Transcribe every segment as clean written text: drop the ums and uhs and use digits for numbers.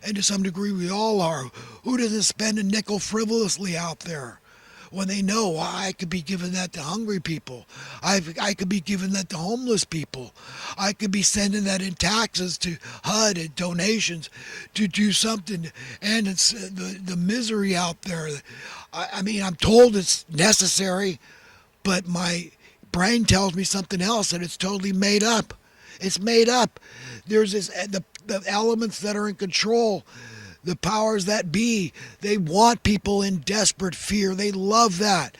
And to some degree, we all are. Who doesn't spend a nickel frivolously out there? When they know, well, I could be giving that to hungry people. I could be giving that to homeless people. I could be sending that in taxes to HUD and donations to do something. And it's the misery out there. I mean, I'm told it's necessary, but my brain tells me something else, and it's totally made up. It's made up. There's the elements that are in control, the powers that be. They want people in desperate fear. They love that.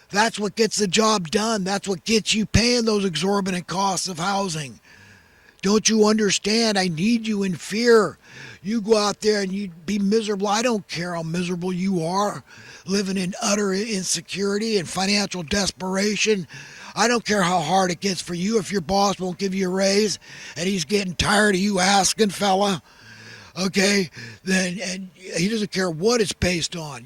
That's what gets the job done. That's what gets you paying those exorbitant costs of housing. Don't you understand? I need you in fear. You go out there and you be miserable. I don't care how miserable you are, living in utter insecurity and financial desperation. I don't care how hard it gets for you if your boss won't give you a raise and he's getting tired of you asking, fella. Okay, then and he doesn't care what it's based on.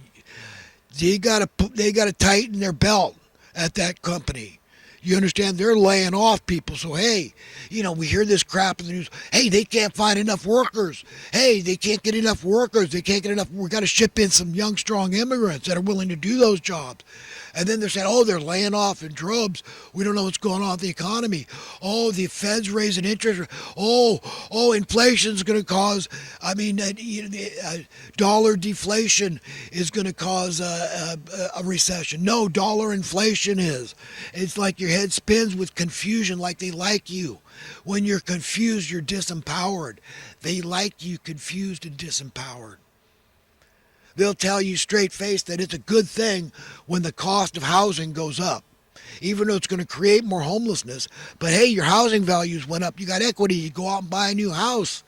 They gotta tighten their belt at that company. You understand? They're laying off people. So, hey, we hear this crap in the news. Hey, they can't find enough workers. Hey, they can't get enough workers. They can't get enough. We've got to ship in some young, strong immigrants that are willing to do those jobs. And then they're saying, oh, they're laying off in droves. We don't know what's going on with the economy. Oh, the Fed's raising interest. Oh, inflation's going to cause, dollar deflation is going to cause a recession. No, dollar inflation is. It's like your head spins with confusion, like they like you. When you're confused, you're disempowered. They like you confused and disempowered. They'll tell you straight-faced that it's a good thing when the cost of housing goes up, even though it's going to create more homelessness. But hey, your housing values went up. You got equity. You go out and buy a new house,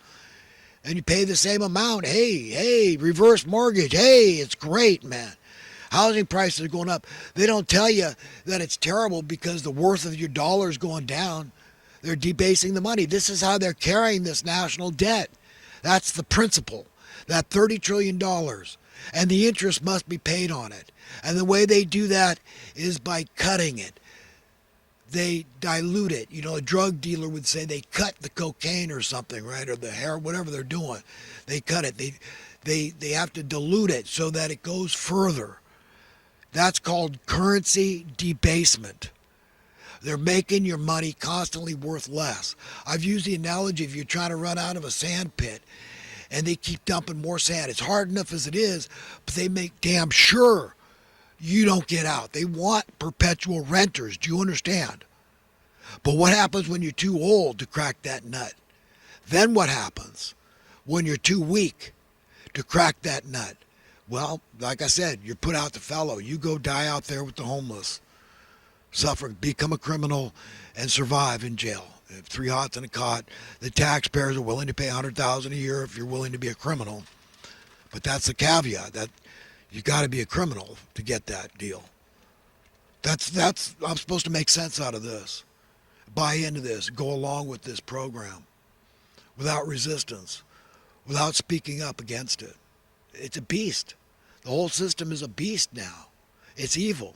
and you pay the same amount. Hey, reverse mortgage. Hey, it's great, man. Housing prices are going up. They don't tell you that it's terrible because the worth of your dollar is going down. They're debasing the money. This is how they're carrying this national debt. That's the principle. That $30 trillion. And the interest must be paid on it. And the way they do that is by cutting it. They dilute it. A drug dealer would say they cut the cocaine or something, right? Or the hair, whatever they're doing. They cut it. They have to dilute it so that it goes further. That's called currency debasement. They're making your money constantly worth less. I've used the analogy if you're trying to run out of a sand pit and they keep dumping more sand. It's hard enough as it is, but they make damn sure you don't get out. They want perpetual renters. Do you understand? But what happens when you're too old to crack that nut? Then what happens when you're too weak to crack that nut? Well, like I said, you're put out to fallow. You go die out there with the homeless, suffer, become a criminal, and survive in jail. If 3 hots and a cot, the taxpayers are willing to pay $100,000 a year if you're willing to be a criminal. But that's the caveat, that you got to be a criminal to get that deal. That's I'm supposed to make sense out of this, buy into this, go along with this program without resistance, without speaking up against it. It's a beast. The whole system is a beast now. It's evil.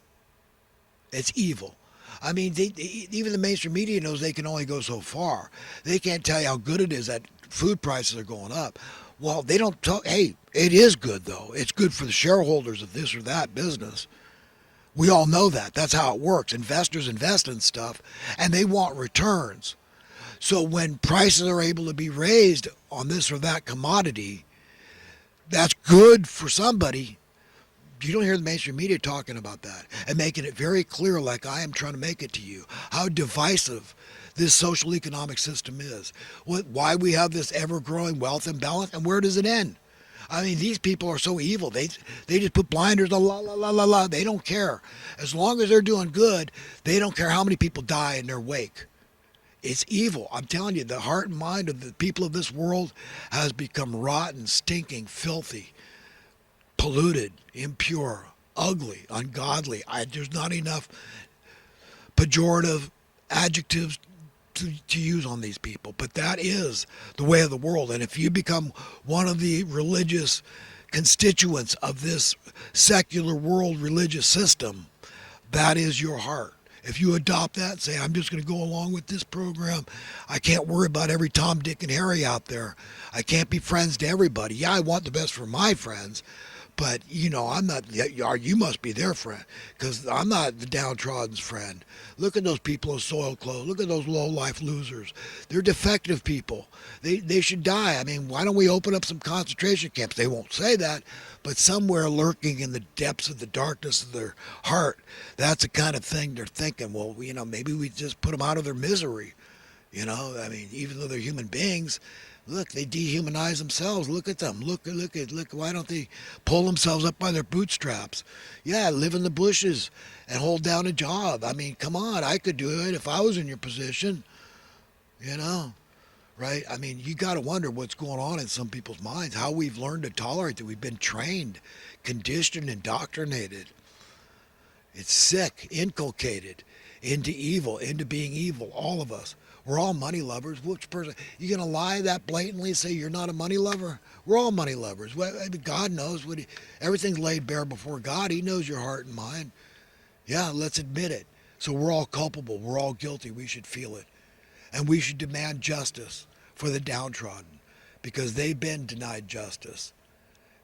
It's evil. I mean, even the mainstream media knows they can only go so far. They can't tell you how good it is that food prices are going up. Well, they don't talk. Hey, it is good, though. It's good for the shareholders of this or that business. We all know that. That's how it works. Investors invest in stuff, and they want returns. So when prices are able to be raised on this or that commodity, that's good for somebody. You don't hear the mainstream media talking about that and making it very clear, like I am trying to make it to you, how divisive this social economic system is. Why we have this ever-growing wealth imbalance, and where does it end? I mean, these people are so evil. They just put blinders on, la, la, la, la, la. They don't care. As long as they're doing good, they don't care how many people die in their wake. It's evil. I'm telling you, the heart and mind of the people of this world has become rotten, stinking, filthy, polluted, impure, ugly, ungodly. There's not enough pejorative adjectives to use on these people, but that is the way of the world. And if you become one of the religious constituents of this secular world religious system, that is your heart. If you adopt that and say, I'm just going to go along with this program, I can't worry about every Tom, Dick, and Harry out there. I can't be friends to everybody. Yeah, I want the best for my friends, but I'm not. You must be their friend because I'm not the downtrodden's friend. Look at those people in soiled clothes. Look at those low life losers. They're defective people. They should die. I mean, why don't we open up some concentration camps? They won't say that, but somewhere lurking in the depths of the darkness of their heart, that's the kind of thing they're thinking. Well, maybe we just put them out of their misery. I mean, even though they're human beings, look, they dehumanize themselves. Look at them. Look. Why don't they pull themselves up by their bootstraps? Yeah, live in the bushes and hold down a job. I mean, come on, I could do it if I was in your position. You know, right? I mean, you got to wonder what's going on in some people's minds. How we've learned to tolerate that. We've been trained, conditioned, indoctrinated. It's sick, inculcated into evil, into being evil. All of us. We're all money lovers. Which person? You gonna lie that blatantly? Say you're not a money lover? We're all money lovers. God knows what. Everything's laid bare before God. He knows your heart and mind. Yeah, let's admit it. So we're all culpable. We're all guilty. We should feel it, and we should demand justice for the downtrodden, because they've been denied justice,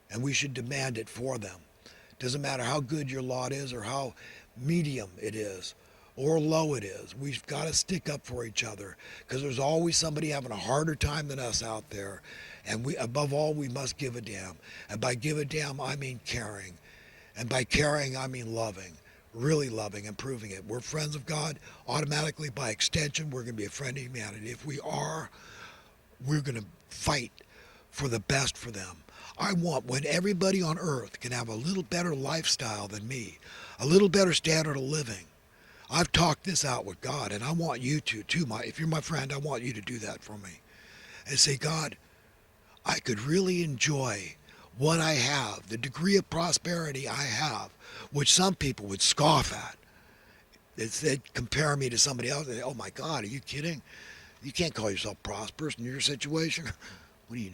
and we should demand it for them. Doesn't matter how good your lot is or how medium it is or low it is. We've got to stick up for each other because there's always somebody having a harder time than us out there. And above all, we must give a damn. And by give a damn, I mean caring. And by caring, I mean loving, really loving and proving it. We're friends of God. Automatically, by extension, we're going to be a friend of humanity. If we are, we're going to fight for the best for them. I want when everybody on earth can have a little better lifestyle than me, a little better standard of living. I've talked this out with God, and I want you to, too. If you're my friend, I want you to do that for me. And say, God, I could really enjoy what I have, the degree of prosperity I have, which some people would scoff at. They'd compare me to somebody else. They'd say, oh, my God, are you kidding? You can't call yourself prosperous in your situation. What do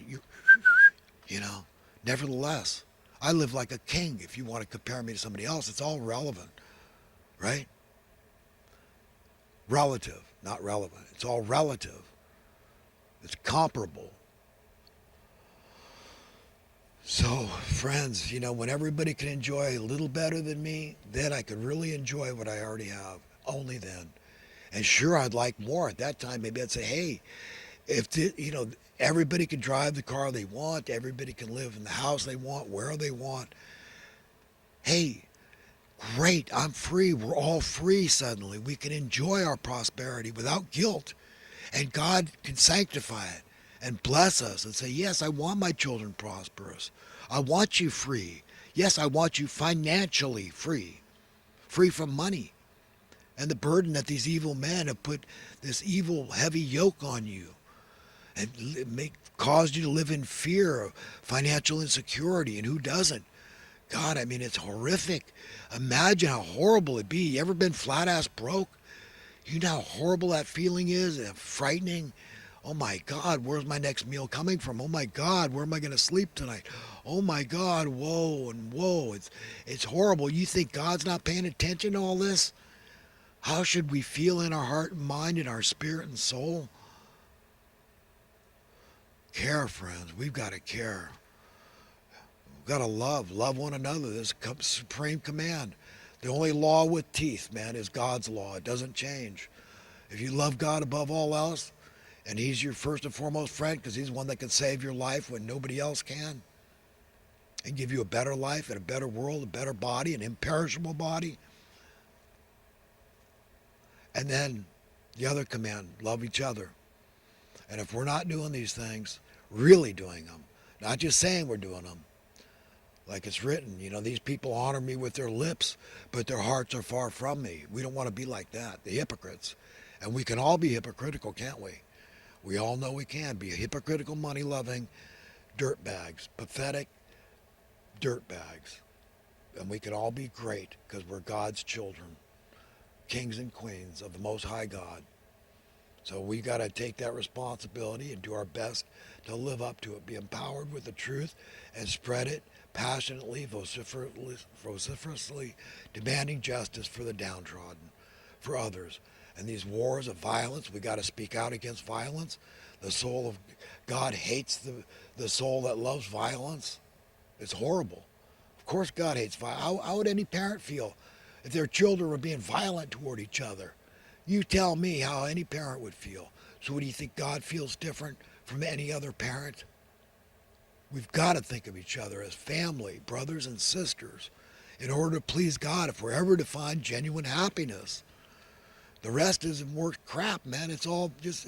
you know? Nevertheless, I live like a king. If you want to compare me to somebody else, it's all relevant, right? Relative, not relevant. It's all relative. It's comparable. So, friends, when everybody can enjoy a little better than me, then I could really enjoy what I already have. Only then. And sure, I'd like more. At that time, maybe I'd say, hey, if everybody can drive the car they want, everybody can live in the house they want, where they want. Hey, great, I'm free. We're all free suddenly. We can enjoy our prosperity without guilt. And God can sanctify it and bless us and say, yes, I want my children prosperous. I want you free. Yes, I want you financially free. Free from money and the burden that these evil men have put this evil, heavy yoke on you and caused you to live in fear of financial insecurity. And who doesn't? God, I mean, it's horrific. Imagine how horrible it'd be. You ever been flat ass broke? You know how horrible that feeling is and frightening? Oh my God, where's my next meal coming from? Oh my God, where am I going to sleep tonight? Oh my God, whoa and whoa. It's horrible. You think God's not paying attention to all this? How should we feel in our heart and mind, in our spirit and soul? Care, friends. We've got to care. We've got to love one another. This is supreme command. The only law with teeth, man, is God's law. It doesn't change. If you love God above all else, and he's your first and foremost friend because he's one that can save your life when nobody else can, and give you a better life and a better world, a better body, an imperishable body. And then the other command, love each other. And if we're not doing these things, really doing them, not just saying we're doing them, like it's written, these people honor me with their lips, but their hearts are far from me. We don't want to be like that, the hypocrites. And we can all be hypocritical, can't we? We all know we can be hypocritical, money-loving dirtbags, pathetic dirtbags. And we can all be great because we're God's children, kings and queens of the Most High God. So we got to take that responsibility and do our best to live up to it, be empowered with the truth and spread it passionately, vociferously, demanding justice for the downtrodden, for others. And these wars of violence, we got to speak out against violence. The soul of God hates the soul that loves violence. It's horrible. Of course God hates violence. How would any parent feel if their children were being violent toward each other? You tell me how any parent would feel. So what do you think God feels different from any other parent? We've got to think of each other as family, brothers and sisters, in order to please God if we're ever to find genuine happiness. The rest is more crap, man. It's all just